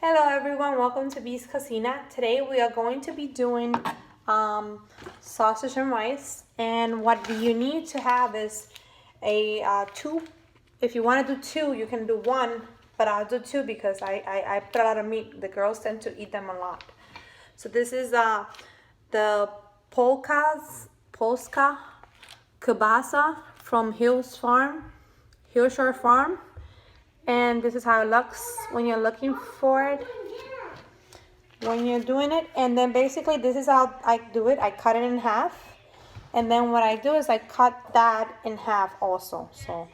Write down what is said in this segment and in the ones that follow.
Hello everyone, welcome to Bee's Cocina. Today we are going to be doing sausage and rice, and what you need to have is a two. If you want to do two, you can do one, but I'll do two because I put a lot of meat. The girls tend to eat them a lot. So this is the Polska kielbasa from Hillshire Farm. And this is how it looks when you're looking for it, when you're doing it. And then basically this is how I do it. I cut it in half, and then what I do is I cut that in half also. So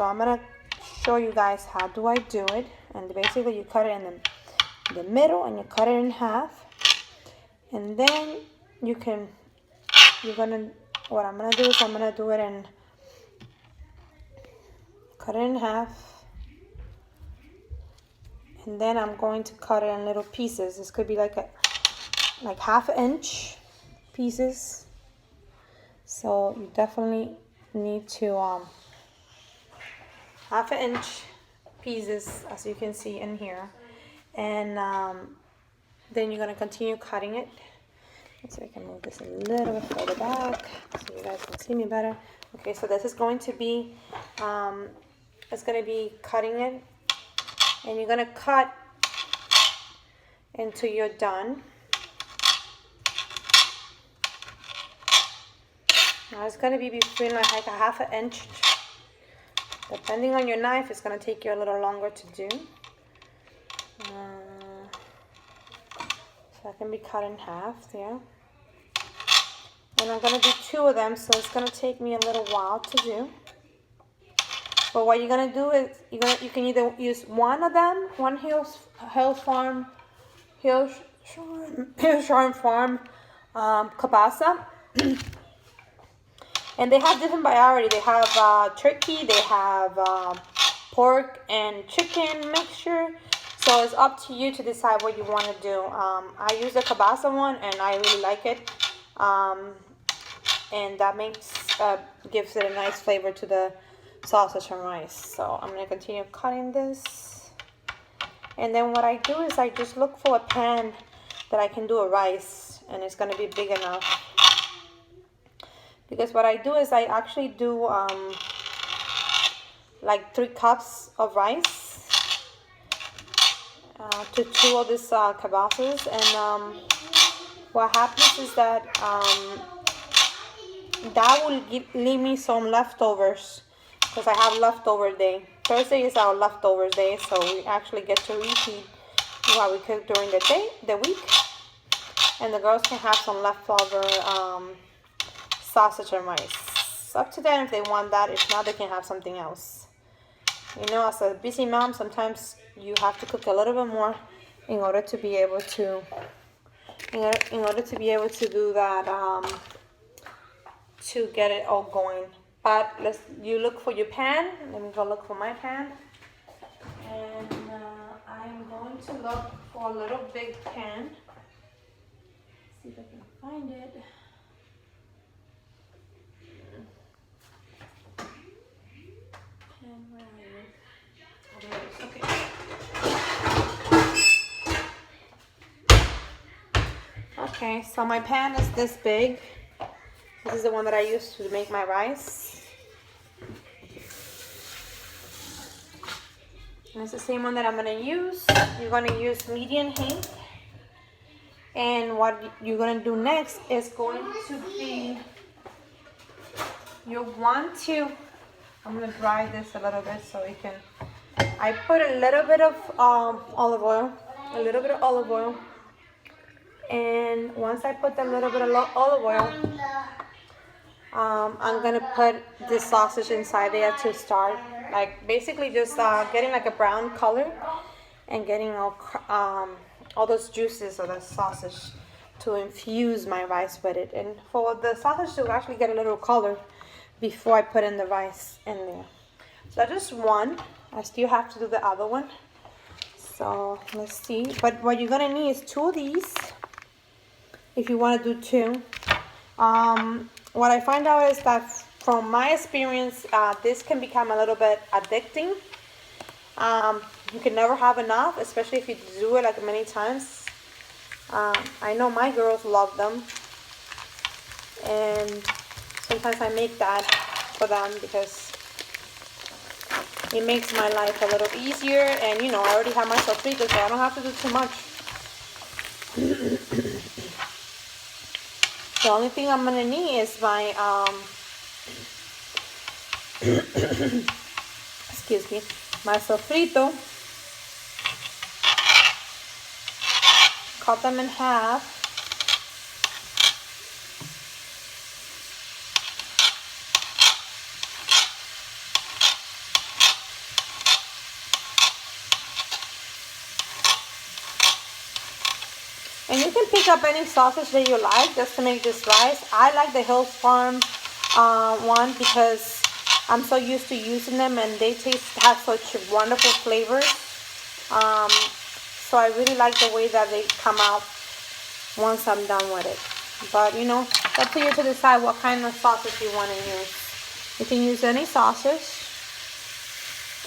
I'm gonna show you guys how do I do it. And basically you cut it in the middle and you cut it in half, and then what I'm gonna do is I'm gonna do it and cut it in half. And then I'm going to cut it in little pieces. This could be like half an inch pieces. So you definitely need to half an inch pieces, as you can see in here. And then you're gonna continue cutting it. Let's see if I can move this a little bit further back so you guys can see me better. Okay, so this is going to be it's gonna be cutting it. And you're going to cut until you're done. Now it's going to be between like a half an inch. Depending on your knife, it's going to take you a little longer to do. So that can be cut in half there. And I'm going to do two of them, so it's going to take me a little while to do. But what you're gonna do is you can either use one of them, one Hillshire Farm kielbasa, and they have different variety. They have turkey, they have pork and chicken mixture. So it's up to you to decide what you want to do. I use the kielbasa one, and I really like it, and that gives it a nice flavor to the sausage and rice. So I'm going to continue cutting this, and then what I do is I just look for a pan that I can do a rice, and it's going to be big enough, because what I do is I actually do like 3 cups of rice to 2 of these kielbasas. And what happens is that that will leave me some leftovers, because I have leftover day. Thursday is our leftovers day, so we actually get to reheat what we cook during the week. And the girls can have some leftover sausage and rice. It's up to them if they want that. If not, they can have something else. You know, as a busy mom, sometimes you have to cook a little bit more in order to be able to do that, to get it all going. But you look for your pan. Let me go look for my pan. And I'm going to look for a little big pan. See if I can find it. Pan, where are you? Oh, there it is. Okay. Okay, so my pan is this big. This is the one that I use to make my rice. And it's the same one that I'm going to use. You're going to use medium heat. And what you're going to do next is going to be, I'm going to dry this a little bit so it can, I put a little bit of olive oil. And once I put a little bit of olive oil, I'm going to put this sausage inside there to start, like basically just getting like a brown color and getting all those juices of the sausage to infuse my rice with it. And for the sausage to actually get a little color before I put in the rice in there. So that's just one. I still have to do the other one. So let's see. But what you're going to need is 2 of these if you want to do 2. What I find out is that from my experience, this can become a little bit addicting. You can never have enough, especially if you do it like many times. I know my girls love them, and sometimes I make that for them because it makes my life a little easier. And you know, I already have my sofrito, so I don't have to do too much. The only thing I'm gonna need is my excuse me, my sofrito. Cut them in half. And you can pick up any sausage that you like just to make this rice. I like the Hills Farm one because I'm so used to using them, and they have such wonderful flavors. So I really like the way that they come out once I'm done with it. But you know, up to you to decide what kind of sausage you want to use. You can use any sausage,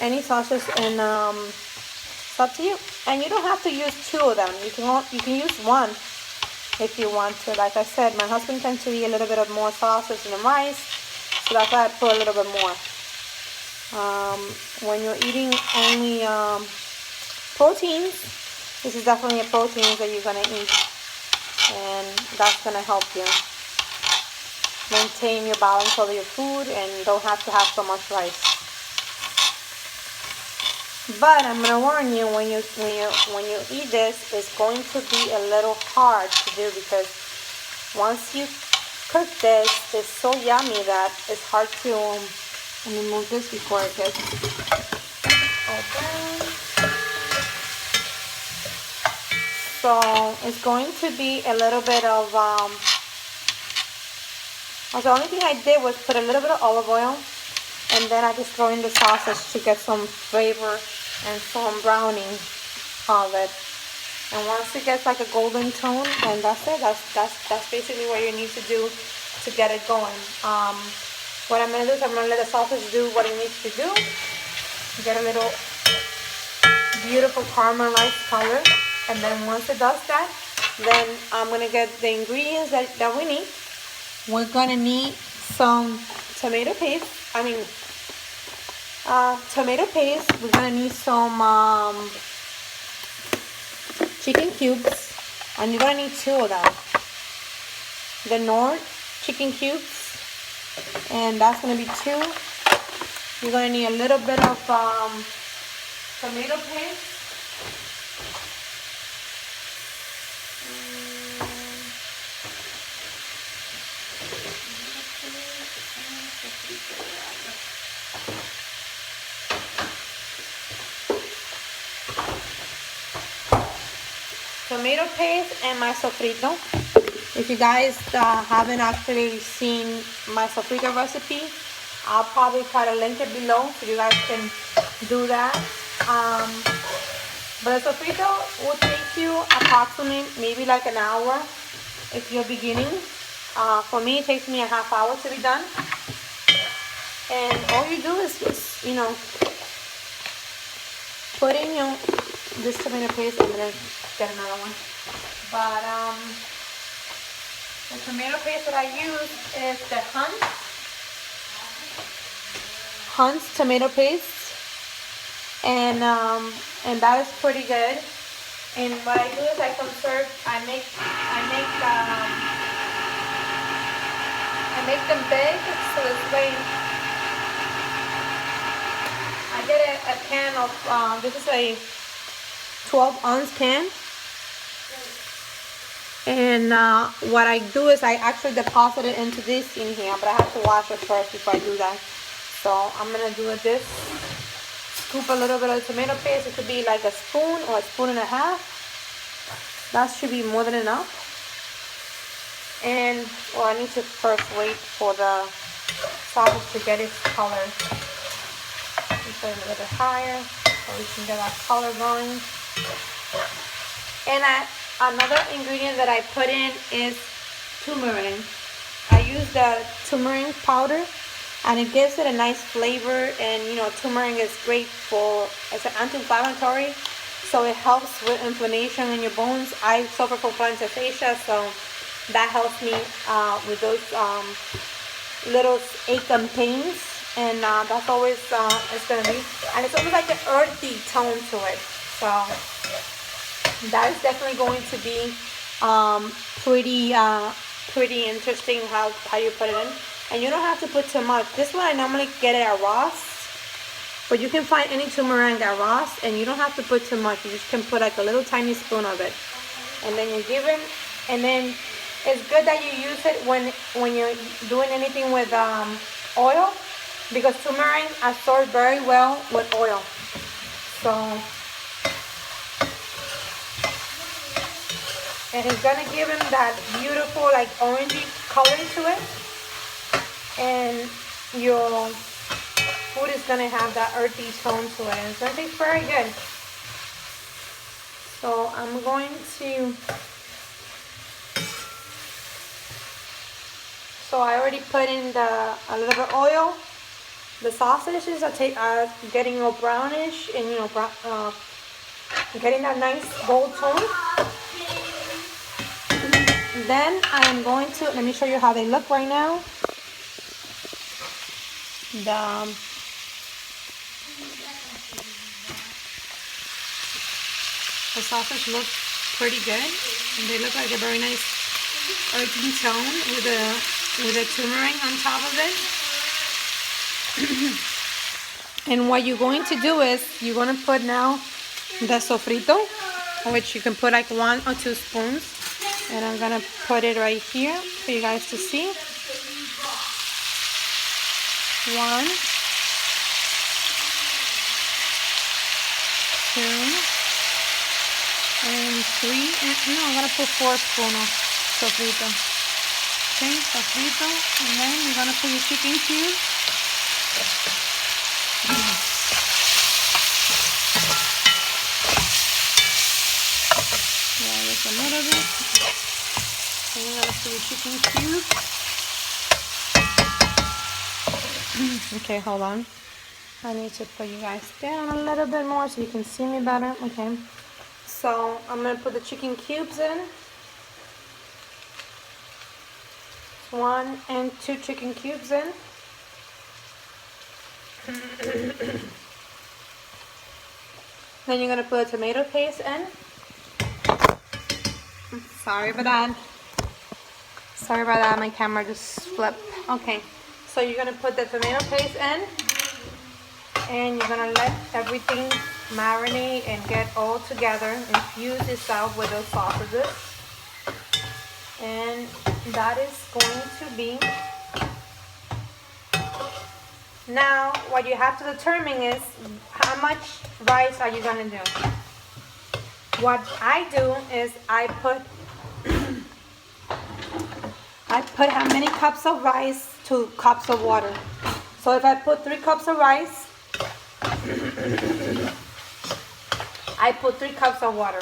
and it's up to you. And you don't have to use 2 of them. You can use 1 if you want to. Like I said, my husband tends to eat a little bit of more sausage in the rice, so that's why I put a little bit more. When you're eating only proteins, this is definitely a protein that you're gonna eat, and that's gonna help you maintain your balance of your food and don't have to have so much rice. But I'm gonna warn you, when you eat this, it's going to be a little hard to do because once you cook this, it's so yummy that it's hard to. Let me move this before it gets open. So it's going to be a little bit of. The only thing I did was put a little bit of olive oil, and then I just throw in the sausage to get some flavor and some browning of it. And once it gets like a golden tone, then that's it. That's basically what you need to do to get it going. What I'm gonna do is I'm gonna let the sausage do what it needs to do. Get a little beautiful caramelized color, and then once it does that, then I'm gonna get the ingredients that we need. We're gonna need some tomato paste. Tomato paste. We're gonna need some chicken cubes, and you're gonna need 2 of them. The Nord chicken cubes, and that's gonna be 2. You're gonna need a little bit of tomato paste. Tomato paste and my sofrito. If you guys haven't actually seen my sofrito recipe, I'll probably try to link it below so you guys can do that. But the sofrito will take you approximately maybe like an hour if you're beginning. For me, it takes me a half hour to be done. And all you do is just, you know, put in this tomato paste. I'm gonna get another one. But the tomato paste that I use is the Hunt's tomato paste, and that is pretty good. And what I do is I make them big, so this way I get a can of this is a 12-ounce can. And what I do is I actually deposit it into this in here, but I have to wash it first before I do that. So I'm gonna do this. Scoop a little bit of tomato paste. It could be like a spoon or a spoon and a half. That should be more than enough. And well, I need to first wait for the sausage to get its color. Put it a little bit higher so we can get our color going. And another ingredient that I put in is turmeric. I use the turmeric powder and it gives it a nice flavor. And you know, turmeric is great for, it's an anti-inflammatory, so it helps with inflammation in your bones. I suffer from plantar fascia, so that helps me with those little ache and pains. And that's always it's gonna be, and it's almost like an earthy tone to it. So that is definitely going to be pretty interesting how you put it in. And you don't have to put too much. This one I normally get it at Ross, but you can find any turmeric at Ross, and you don't have to put too much. You just can put like a little tiny spoon of it, and then you give it. And then it's good that you use it when you're doing anything with oil, because turmeric absorbs very well with oil. So, and it's gonna give him that beautiful like orangey color to it, and your food is gonna have that earthy tone to it, and it's gonna taste very good. So I'm going to. So I already put in a little bit of oil. The sausages are getting all brownish, and you know, getting that nice gold tone. Then I am going to, let me show you how they look right now. The sausage look pretty good, and they look like a very nice earthy tone with a turmeric on top of it. And what you're going to do is you're going to put now the sofrito, which you can put like 1 or 2 spoons, and I'm going to put it right here for you guys to see. 1, 2, and 3, and no, I'm going to put 4 spoons of sofrito. Okay, sofrito, and then you're going to put your chicken cubes. Yeah, just a little bit. And you're going to put your chicken cubes. Okay, hold on. I need to put you guys down a little bit more so you can see me better. Okay. So I'm going to put the chicken cubes in. 1 and 2 chicken cubes in. Then you're going to put a tomato paste in. Sorry about that. Sorry about that, my camera just flipped. Okay, so you're going to put the tomato paste in. And you're going to let everything marinate and get all together. Infuse itself with those sausages. And that is going to be. Now, what you have to determine is how much rice are you going to do. What I do is I put how many cups of rice to cups of water. So if I put 3 cups of rice, I put 3 cups of water.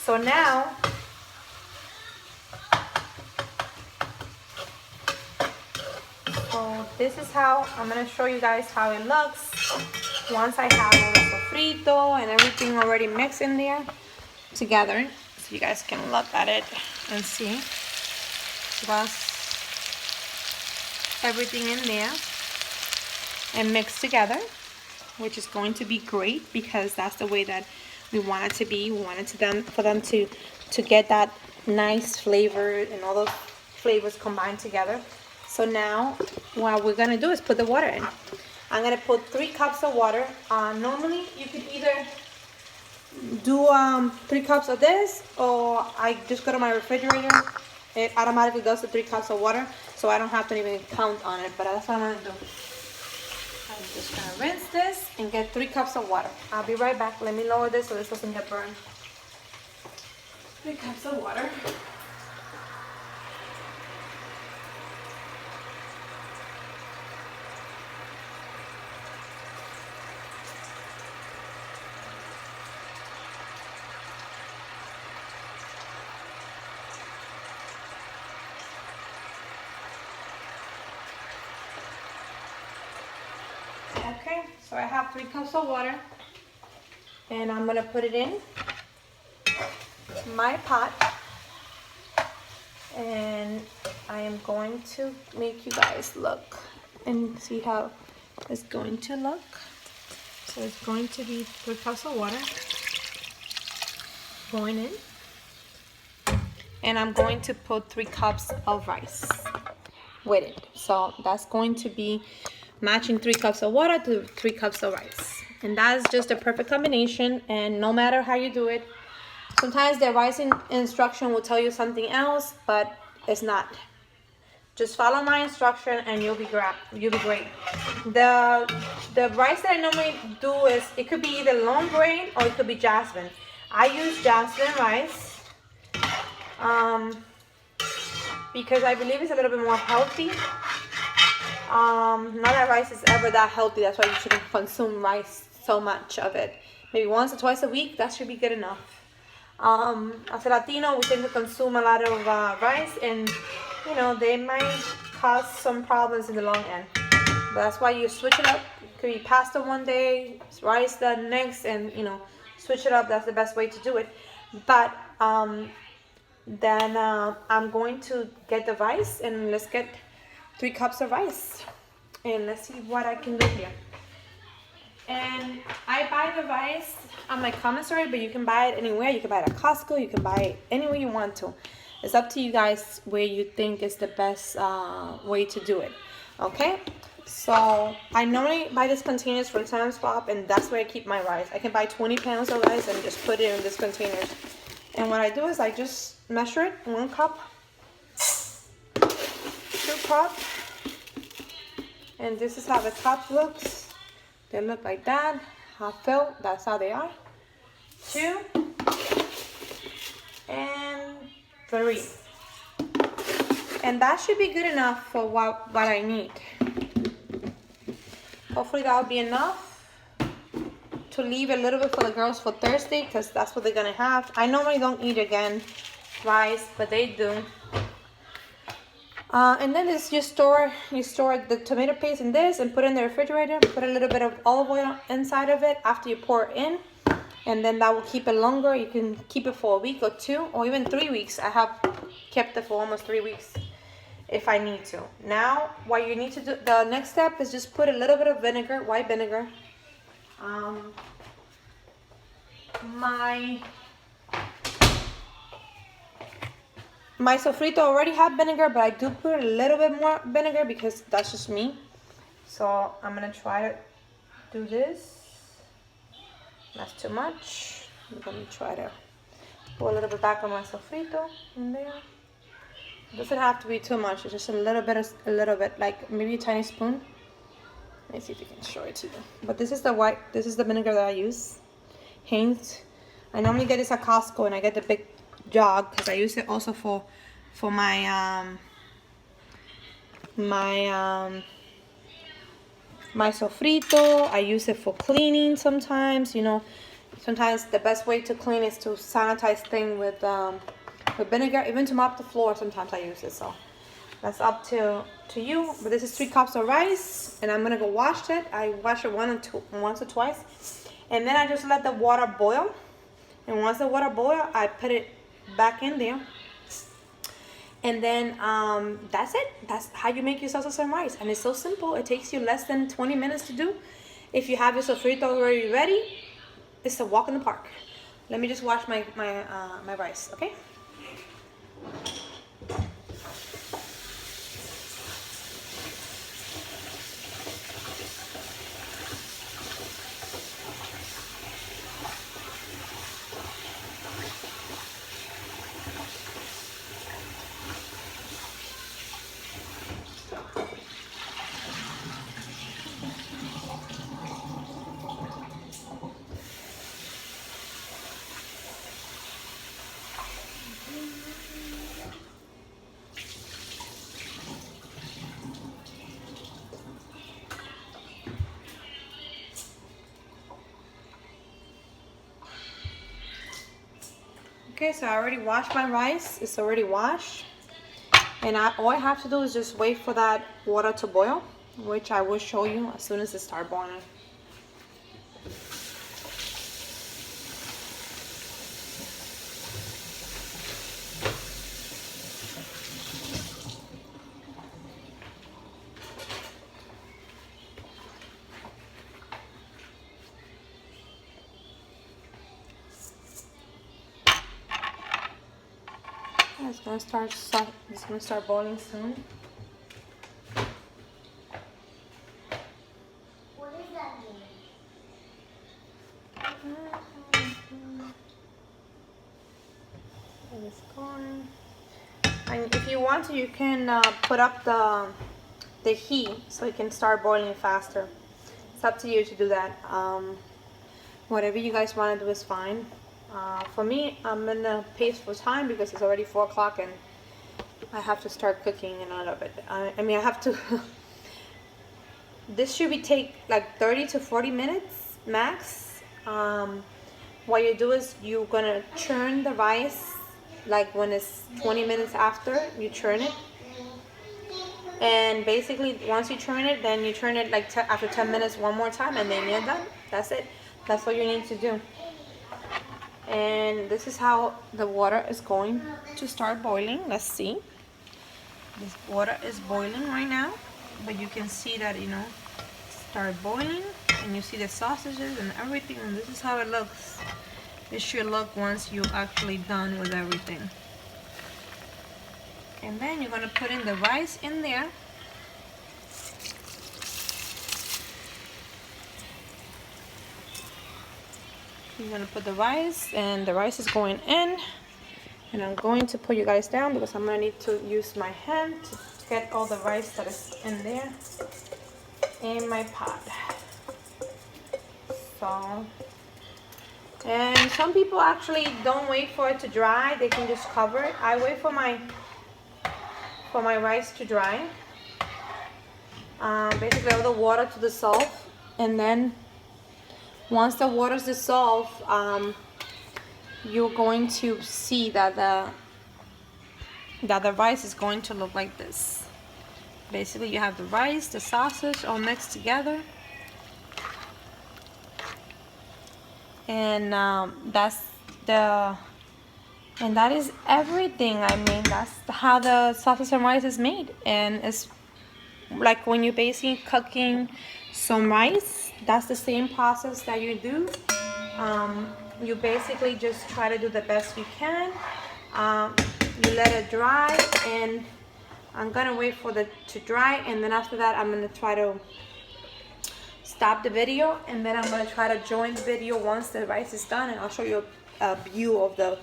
So now, so this is how, I'm going to show you guys how it looks. Once I have all the sofrito and everything already mixed in there together. So you guys can look at it and see. Plus everything in there and mixed together, which is going to be great because that's the way that we want it to be. We want it for them to get that nice flavor and all those flavors combined together. So now what we're gonna do is put the water in. I'm gonna put 3 cups of water. Normally you could either do 3 cups of this, or I just go to my refrigerator. It automatically does the 3 cups of water, so I don't have to even count on it, but that's what I'm gonna do. I'm just gonna rinse this and get 3 cups of water. I'll be right back. Let me lower this so this doesn't get burned. 3 cups of water. so I have 3 cups of water, and I'm gonna put it in my pot, and I am going to make you guys look and see how it's going to look. So it's going to be 3 cups of water going in, and I'm going to put 3 cups of rice with it. So that's going to be matching 3 cups of water to 3 cups of rice, and that's just a perfect combination. And no matter how you do it, sometimes the rice instruction will tell you something else, but it's not. Just follow my instruction and you'll be great. The rice that I normally do is, it could be either long grain or it could be jasmine. I use jasmine rice because I believe it's a little bit more healthy. Not that rice is ever that healthy. That's why you shouldn't consume rice so much of it. Maybe once or twice a week, that should be good enough. As a Latino, we tend to consume a lot of rice, and you know, they might cause some problems in the long end. But that's why you switch it up. It could be pasta one day, rice the next, and you know, switch it up. That's the best way to do it. But then I'm going to get the rice, and let's get 3 cups of rice, and let's see what I can do here. And I buy the rice on my commissary, but you can buy it anywhere. You can buy it at Costco. You can buy it anywhere you want to. It's up to you guys where you think is the best way to do it. Okay? So I normally buy these containers from Sam's Club, and that's where I keep my rice. I can buy 20 pounds of rice and just put it in this container. And what I do is I just measure it, 1 cup, 2 cups, and this is how the cup looks. They look like that, half filled, that's how they are. 2 and 3. And that should be good enough for what I need. Hopefully that'll be enough to leave a little bit for the girls for Thursday, because that's what they're gonna have. I normally don't eat again rice, but they do. And then you store the tomato paste in this and put it in the refrigerator. Put a little bit of olive oil inside of it after you pour it in, and then that will keep it longer. You can keep it for a week or 2 or even 3 weeks. I have kept it for almost 3 weeks if I need to. Now what you need to do, the next step is just put a little bit of vinegar, white vinegar. My sofrito already had vinegar, but I do put a little bit more vinegar because that's just me. So I'm gonna try to do this. That's too much. I'm gonna try to put a little bit back on my sofrito in there. It doesn't have to be too much. It's just a little bit, like maybe a tiny spoon. Let me see if you can show it to you. But this is the vinegar that I use. Heinz. I normally get this at Costco, and I get the big jug because I use it also for my my sofrito. I use it for cleaning sometimes. You know, sometimes the best way to clean is to sanitize things with vinegar. Even to mop the floor, sometimes I use it. So that's up to you. But this is 3 cups of rice, and I'm gonna go wash it. I wash it once or twice, and then I just let the water boil. And once the water boils, I put it back in there, and then that's it. That's how you make your salsa some rice, and it's so simple. It takes you less than 20 minutes to do. If you have your sofrito already ready, it's a walk in the park. Let me just wash my rice, okay? Okay, so I already washed my rice. It's already washed. And all I have to do is just wait for that water to boil, which I will show you as soon as it starts boiling. It's gonna start it's gonna start boiling soon. What does that mean? It's going. And if you want to, you can put up the heat so it can start boiling faster. It's up to you to do that. Whatever you guys want to do is fine. For me, I'm in a pace for time because it's already 4 o'clock and I have to start cooking in a little bit. I mean, I have to. This should take like 30 to 40 minutes max. What you do is you're gonna churn the rice. Like when it's 20 minutes after, you churn it. And basically, once you churn it, then you churn it like after 10 minutes one more time, and then you're done. That's it. That's what you need to do. And this is how the water is going to start boiling. Let's see. This water is boiling right now, but you can see that, you know, start boiling, and you see the sausages and everything, and this is how it looks. It should look once you're actually done with everything. And then you're gonna put in the rice in there. You're gonna put the rice, and the rice is going in. And I'm going to put you guys down because I'm gonna need to use my hand to get all the rice that is in there in my pot. So, and some people actually don't wait for it to dry. They can just cover it. I wait for my rice to dry. Basically all the water to dissolve, and then once the water's dissolved, you're going to see that the rice is going to look like this. Basically, you have the rice, the sausage all mixed together, and that is everything. I mean, that's how the sausage and rice is made, and it's like when you're basically cooking some rice. That's the same process that you do. You basically just try to do the best you can. You let it dry, and I'm gonna wait for it to dry, and then after that I'm gonna try to stop the video, and then I'm gonna try to join the video once the rice is done, and I'll show you a view of the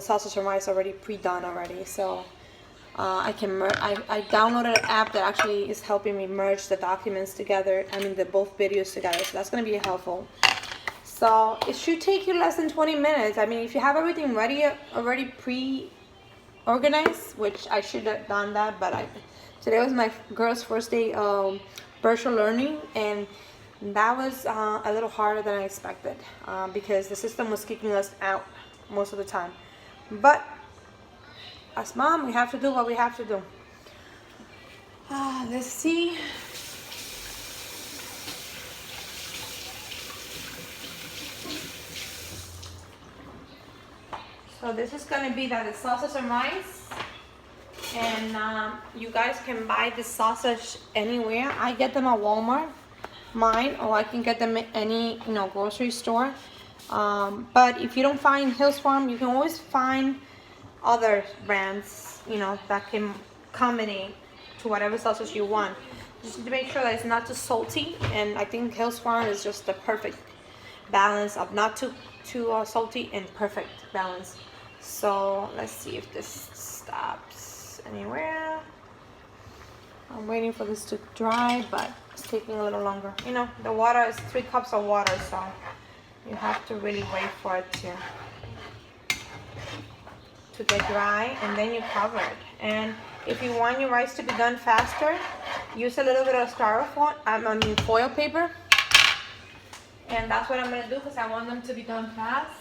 sausage and rice already pre-done already. So I downloaded an app that actually is helping me merge the documents together. I mean, both videos together. So that's gonna be helpful. So it should take you less than 20 minutes. I mean, if you have everything ready, already pre-organized, which I should have done that, but today was my girl's first day virtual learning, and that was a little harder than I expected because the system was kicking us out most of the time. But as mom, we have to do what we have to do. Let's see. So this is gonna be the sausage and rice, and you guys can buy this sausage anywhere. I get them at Walmart, mine, or I can get them at any grocery store. But if you don't find Hills Farm, you can always find other brands, that can combine to whatever sausage you want. Just to make sure that it's not too salty, and I think Hills Farm is just the perfect balance of not too salty and perfect balance. So let's see if this stops anywhere. I'm waiting for this to dry, but it's taking a little longer. The water is 3 cups of water, so you have to really wait for it to get dry, and then you cover it. And if you want your rice to be done faster, use a little bit of foil paper. And that's what I'm gonna do because I want them to be done fast.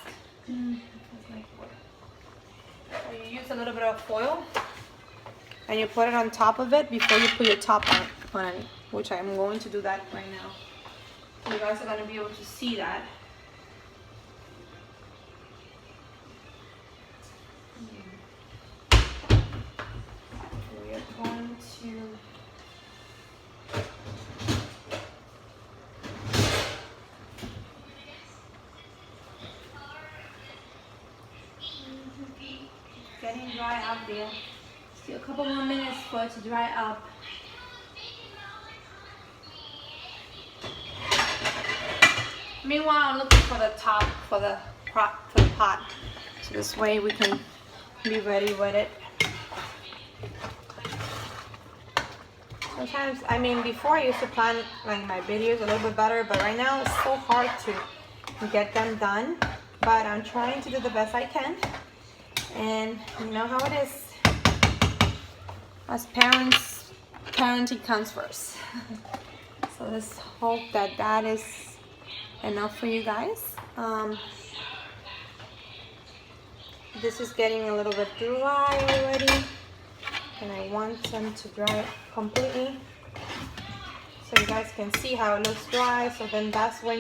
So you use a little bit of foil, and you put it on top of it before you put your top on it, which I'm going to do that right now. So you guys are gonna be able to see that. We're going to getting dry out there. Still a couple more minutes for it to dry up. Meanwhile, I'm looking for the top for the pot. So this way we can be ready with it. Sometimes, I mean, before I used to plan like my videos a little bit better, but right now it's so hard to get them done. But I'm trying to do the best I can. And you know how it is. As parents, parenting comes first. So let's hope that that is enough for you guys. This is getting a little bit dry already, and I want them to dry completely so you guys can see how it looks dry. So then that's when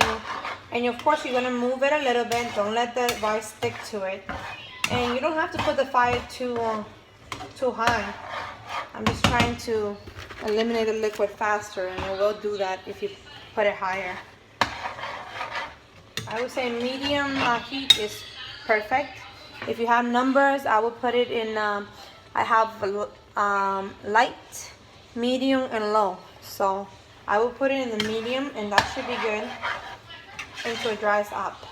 and of course you're gonna move it a little bit. Don't let the rice stick to it, and you don't have to put the fire too high. I'm just trying to eliminate the liquid faster, and it will do that if you put it higher. I would say medium heat is perfect. If you have numbers, I will put it in, I have light, medium, and low. So I will put it in the medium, and that should be good until it dries up.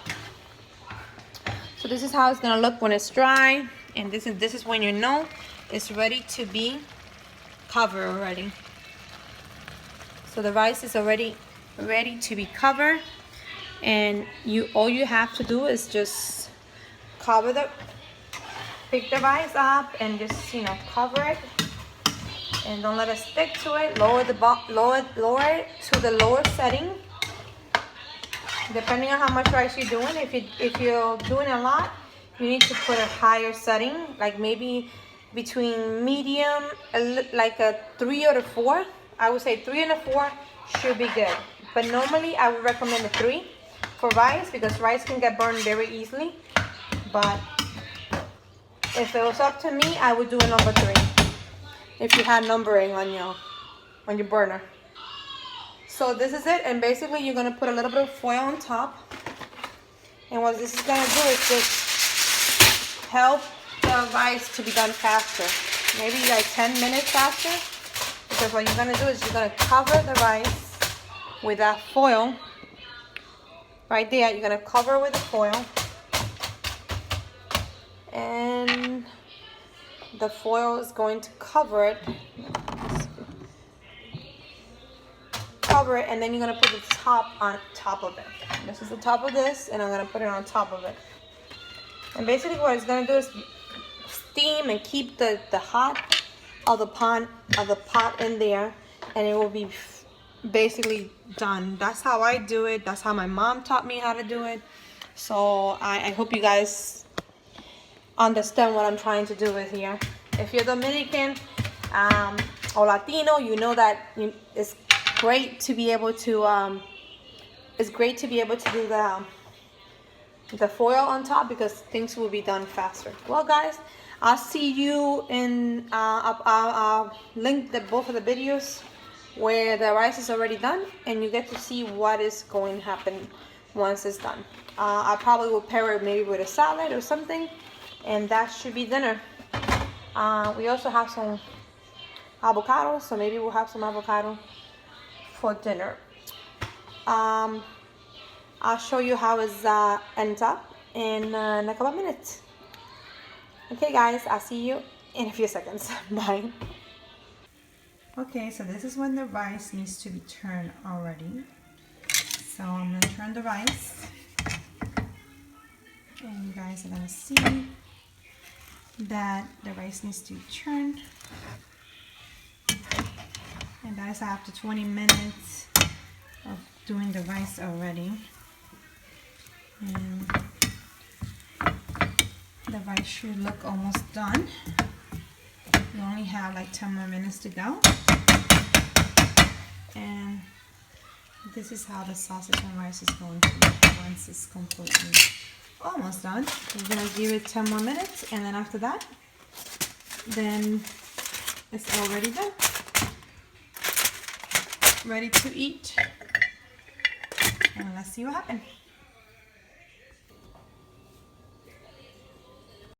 So this is how it's gonna look when it's dry, and this is when you know it's ready to be covered already. So the rice is already ready to be covered, and all you have to do is just pick the rice up and just, you know, cover it, and don't let it stick to it. Lower it to the lower setting, depending on how much rice you're doing. If you're doing a lot, you need to put a higher setting, like maybe between medium, like a 3 or a 4. I would say 3 and a 4 should be good, but normally I would recommend a 3 for rice, because rice can get burned very easily. But if it was up to me, I would do a number 3 if you had numbering on your burner. So this is it, and basically you're gonna put a little bit of foil on top, and what this is gonna do is just help the rice to be done faster, maybe like 10 minutes faster, because what you're gonna do is you're gonna cover the rice with that foil right there. You're gonna cover with the foil, and the foil is going to cover it, and then you're gonna put the top on top of it. This is the top of this, and I'm gonna put it on top of it. And basically what it's gonna do is steam and keep the hot of the pot in there, and it will be basically done. That's how I do it. That's how my mom taught me how to do it. So I hope you guys understand what I'm trying to do with here. If you're Dominican or Latino, you know that it's great to be able to do the foil on top, because things will be done faster. Well guys, I'll see you in I'll link both of the videos where the rice is already done, and you get to see what is going to happen once it's done. I probably will pair it maybe with a salad or something, and that should be dinner. We also have some avocado, so maybe we'll have some avocado for dinner. I'll show you how it ends up in a couple of minutes. Okay guys, I'll see you in a few seconds. Bye. Okay, so this is when the rice needs to be turned already. So I'm going to turn the rice, and you guys are going to see that the rice needs to be turned, and that is after 20 minutes of doing the rice already. And the rice should look almost done. You only have like 10 more minutes to go, and this is how the sausage and rice is going to look once it's completely almost done. We're going to give it 10 more minutes, and then after that, then it's already done. Ready to eat. And let's see what happens.